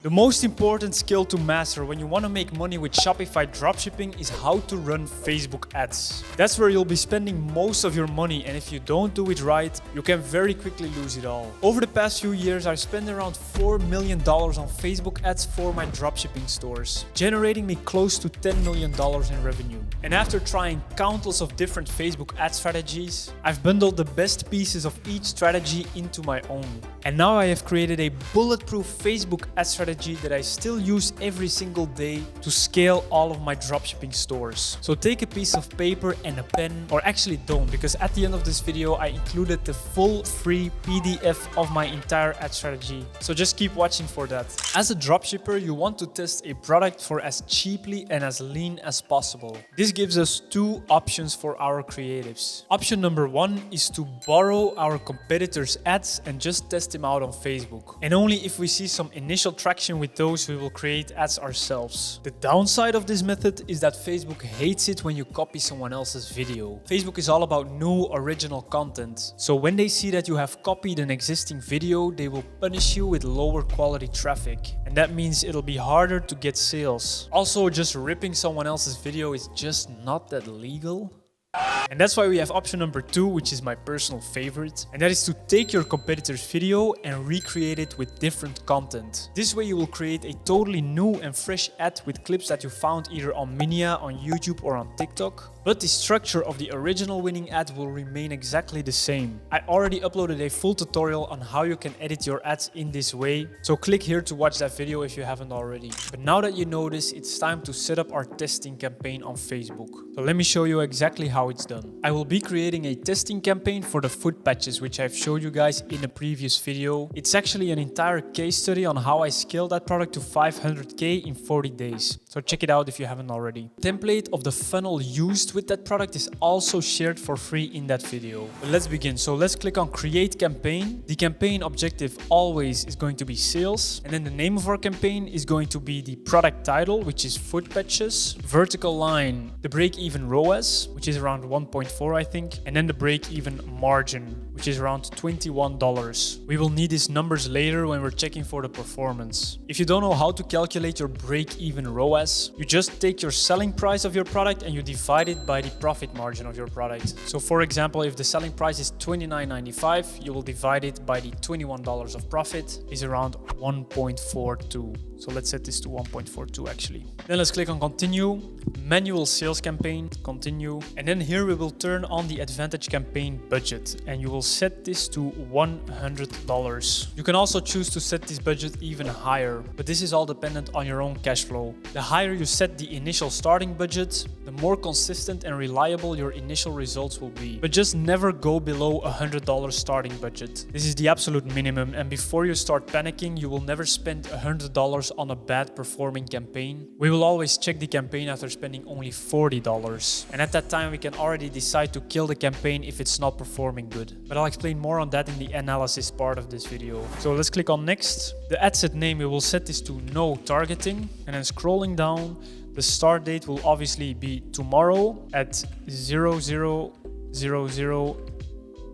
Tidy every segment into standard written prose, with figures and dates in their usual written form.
The most important skill to master when you want to make money with Shopify Dropshipping is how to run Facebook ads. That's where you'll be spending most of your money, and if you don't do it right, you can very quickly lose it all. Over the past few years, I've spent around $4 million on Facebook ads for my dropshipping stores, generating me close to $10 million in revenue. And after trying countless of different Facebook ad strategies, I've bundled the best pieces of each strategy into my own. And now I have created a bulletproof Facebook ad strategy that I still use every single day to scale all of my dropshipping stores. So take a piece of paper and a pen, or actually don't, because at the end of this video I included the full free PDF of my entire ad strategy. So just keep watching for that. As a dropshipper, you want to test a product for as cheaply and as lean as possible. This gives us two options for our creatives. Option number one is to borrow our competitors' ads and just test them out on Facebook. And only if we see some initial traction with those, we will create ads ourselves. The downside of this method is that Facebook hates it when you copy someone else's video. Facebook is all about new original content. So when they see that you have copied an existing video, they will punish you with lower quality traffic. And that means it'll be harder to get sales. Also, just ripping someone else's video is just not that legal. And that's why we have option number two, which is my personal favorite, and that is to take your competitor's video and recreate it with different content. This way you will create a totally new and fresh ad with clips that you found either on Minia, on YouTube or on TikTok. But the structure of the original winning ad will remain exactly the same. I already uploaded a full tutorial on how you can edit your ads in this way, so click here to watch that video if you haven't already. But now that you know this, it's time to set up our testing campaign on Facebook. So let me show you exactly how it's done. I will be creating a testing campaign for the foot patches, which I've showed you guys in a previous video. It's actually an entire case study on how I scaled that product to 500K in 40 days. So check it out if you haven't already. The template of the funnel used with that product is also shared for free in that video. But let's begin. So let's click on create campaign. The campaign objective always is going to be sales. And then the name of our campaign is going to be the product title, which is foot patches. Vertical line, the break-even ROAS, which is around 1.4, I think. And then the break-even margin, which is around $21. We will need these numbers later when we're checking for the performance. If you don't know how to calculate your break-even ROAS, you just take your selling price of your product and you divide it by the profit margin of your product. So for example, if the selling price is $29.95, you will divide it by the $21 of profit, is around 1.42. So let's set this to 1.42 actually. Then let's click on continue, manual sales campaign, continue. And then here we will turn on the advantage campaign budget and you will set this to $100. You can also choose to set this budget even higher, but this is all dependent on your own cash flow. The higher you set the initial starting budget, the more consistent and reliable your initial results will be. But just never go below $100 starting budget. This is the absolute minimum, and before you start panicking, you will never spend $100 on a bad performing campaign. We will always check the campaign after spending only $40. And at that time, we can already decide to kill the campaign if it's not performing good. But I'll explain more on that in the analysis part of this video. So let's click on next. The ad set name, we will set this to no targeting. And then scrolling down, the start date will obviously be tomorrow at 0000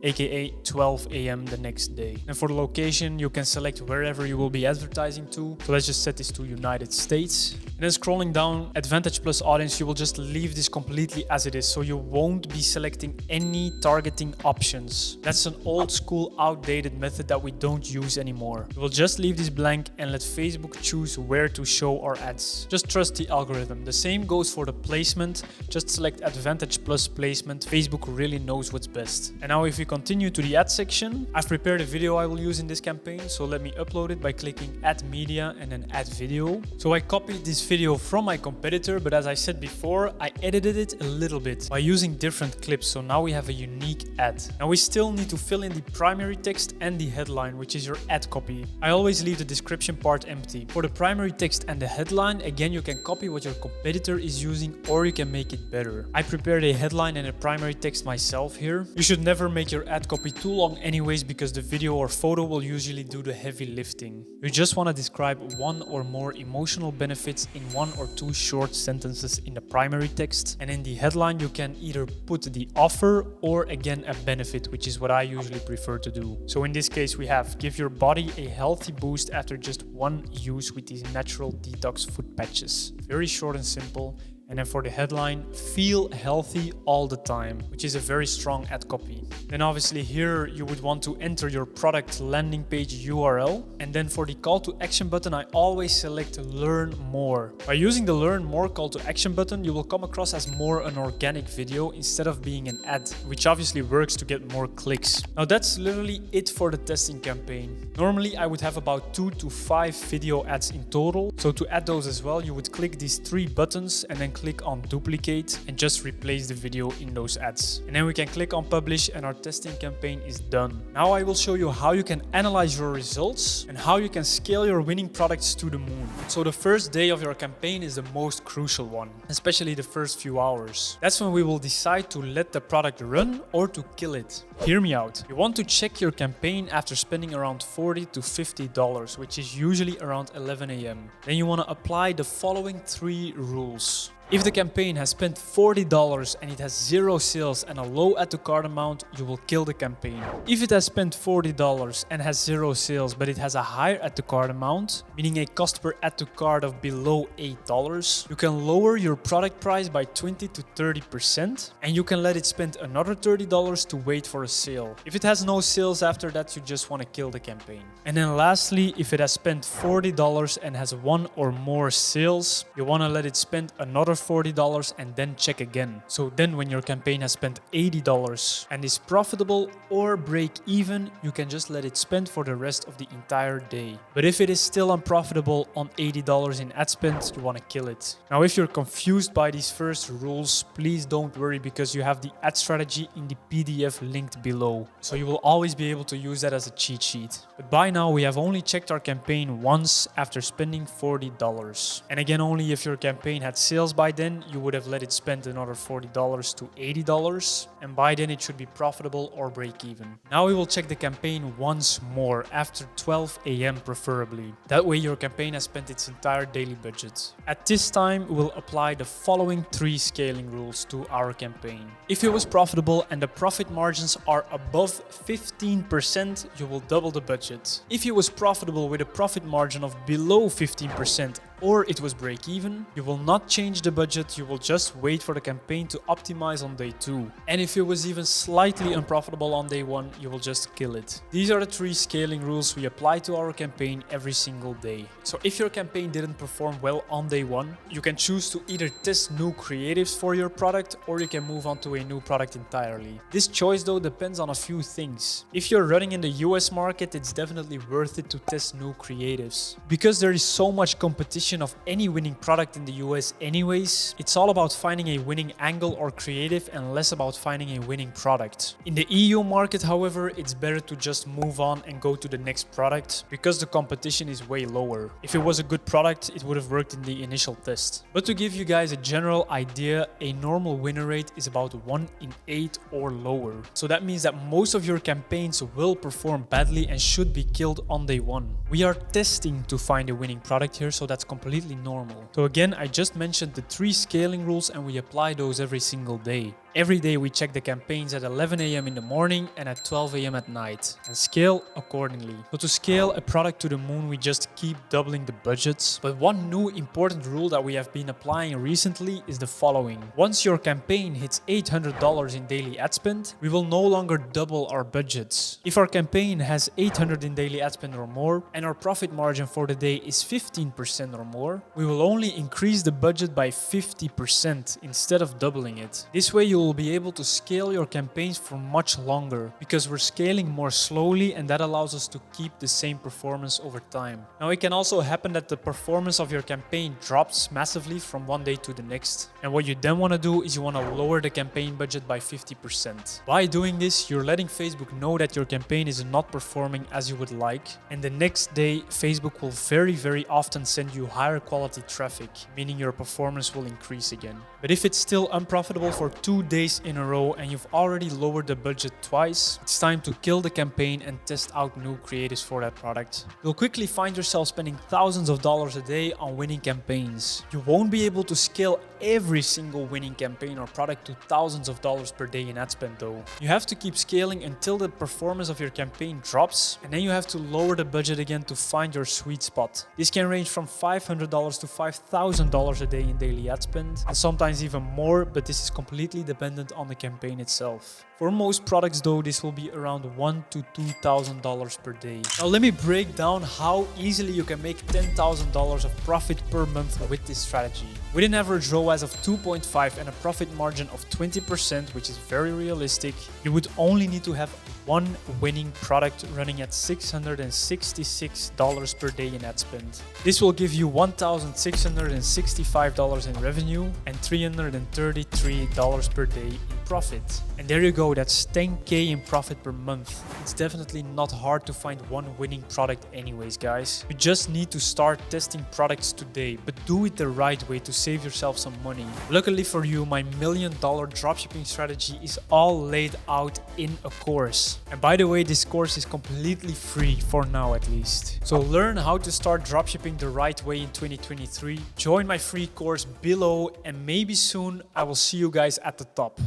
aka 12 AM the next day. And for the location, you can select wherever you will be advertising to. So let's just set this to United States. And then scrolling down, Advantage Plus Audience, you will just leave this completely as it is. So you won't be selecting any targeting options. That's an old school, outdated method that we don't use anymore. We will just leave this blank and let Facebook choose where to show our ads. Just trust the algorithm. The same goes for the placement. Just select Advantage Plus Placement. Facebook really knows what's best. And now if we continue to the ad section, I've prepared a video I will use in this campaign. So let me upload it by clicking Add Media and then Add Video. So I copied this video from my competitor, but as I said before, I edited it a little bit by using different clips. So now we have a unique ad. Now we still need to fill in the primary text and the headline, which is your ad copy. I always leave the description part empty. For the primary text and the headline, again, you can copy what your competitor is using or you can make it better. I prepared a headline and a primary text myself here. You should never make your ad copy too long anyways, because the video or photo will usually do the heavy lifting. You just want to describe one or more emotional benefits in 1 or 2 short sentences in the primary text. And in the headline, you can either put the offer or again a benefit, which is what I usually prefer to do. So in this case, we have give your body a healthy boost after just 1 use with these natural detox food patches. Very short and simple. And then for the headline, feel healthy all the time, which is a very strong ad copy. Then obviously here you would want to enter your product landing page URL. And then for the call to action button, I always select learn more. By using the learn more call to action button, you will come across as more an organic video instead of being an ad, which obviously works to get more clicks. Now that's literally it for the testing campaign. Normally I would have about 2 to 5 video ads in total. So to add those as well, you would click these 3 buttons and then click on duplicate and just replace the video in those ads. And then we can click on publish and our testing campaign is done. Now I will show you how you can analyze your results and how you can scale your winning products to the moon. So the first day of your campaign is the most crucial one, especially the first few hours. That's when we will decide to let the product run or to kill it. Hear me out. You want to check your campaign after spending around $40 to $50, which is usually around 11 a.m. Then you want to apply the following 3 rules. If the campaign has spent $40 and it has 0 sales and a low add to cart amount, you will kill the campaign. If it has spent $40 and has 0 sales but it has a higher add to cart amount, meaning a cost per add to cart of below $8, you can lower your product price by 20 to 30% and you can let it spend another $30 to wait for a sale. If it has no sales after that, you just want to kill the campaign. And then lastly, if it has spent $40 and has 1 or more sales, you want to let it spend another $40 and then check again. So then when your campaign has spent $80 and is profitable or break even, you can just let it spend for the rest of the entire day. But if it is still unprofitable on $80 in ad spend, you want to kill it. Now if you're confused by these first rules, please don't worry because you have the ad strategy in the PDF linked below. So you will always be able to use that as a cheat sheet. But by now we have only checked our campaign once after spending $40. And again, only if your campaign had sales by then, you would have let it spend another $40 to $80, and by then it should be profitable or break even. Now we will check the campaign once more after 12 a.m. preferably. That way your campaign has spent its entire daily budget. At this time, we will apply the following 3 scaling rules to our campaign. If it was profitable and the profit margins are above 15%, you will double the budget. If it was profitable with a profit margin of below 15%, or it was break even, you will not change the budget, you will just wait for the campaign to optimize on day 2. And if it was even slightly unprofitable on day 1, you will just kill it. These are the 3 scaling rules we apply to our campaign every single day. So if your campaign didn't perform well on day 1, you can choose to either test new creatives for your product or you can move on to a new product entirely. This choice though depends on a few things. If you're running in the US market, it's definitely worth it to test new creatives. Because there is so much competition of any winning product in the US anyways, it's all about finding a winning angle or creative and less about finding a winning product. In the EU market, however, it's better to just move on and go to the next product because the competition is way lower. If it was a good product, it would have worked in the initial test. But to give you guys a general idea, a normal winner rate is about 1 in 8 or lower. So that means that most of your campaigns will perform badly and should be killed on day 1. We are testing to find a winning product here, so that's completely normal. So again, I just mentioned the 3 scaling rules and we apply those every single day. Every day we check the campaigns at 11 a.m. in the morning and at 12 a.m. at night and scale accordingly. So to scale a product to the moon, we just keep doubling the budgets. But one new important rule that we have been applying recently is the following. Once your campaign hits $800 in daily ad spend, we will no longer double our budgets. If our campaign has $800 in daily ad spend or more and our profit margin for the day is 15% or more, we will only increase the budget by 50% instead of doubling it. This way you will be able to scale your campaigns for much longer because we're scaling more slowly and that allows us to keep the same performance over time. Now it can also happen that the performance of your campaign drops massively from one day to the next. And what you then want to do is you want to lower the campaign budget by 50%. By doing this, you're letting Facebook know that your campaign is not performing as you would like. And the next day, Facebook will very often send you higher quality traffic, meaning your performance will increase again. But if it's still unprofitable for 2 days in a row and you've already lowered the budget twice, it's time to kill the campaign and test out new creatives for that product. You'll quickly find yourself spending thousands of dollars a day on winning campaigns. You won't be able to scale every single winning campaign or product to thousands of dollars per day in ad spend though. You have to keep scaling until the performance of your campaign drops, and then you have to lower the budget again to find your sweet spot. This can range from $500 to $5,000 a day in daily ad spend, and sometimes even more, but this is completely dependent on the campaign itself. For most products though, this will be around $1,000 to $2,000 per day. Now let me break down how easily you can make $10,000 of profit per month with this strategy. With an average ROAS of 2.5 and a profit margin of 20%, which is very realistic, you would only need to have one winning product running at $666 per day in ad spend. This will give you $1,665 in revenue and $333 per day in profit. And there you go, that's $10K in profit per month. It's definitely not hard to find one winning product anyways, guys. You just need to start testing products today, but do it the right way to save yourself some money. Luckily for you, my $1 million dropshipping strategy is all laid out in a course. And by the way, this course is completely free for now at least. So learn how to start dropshipping the right way in 2023. Join my free course below, and maybe soon I will see you guys at the top.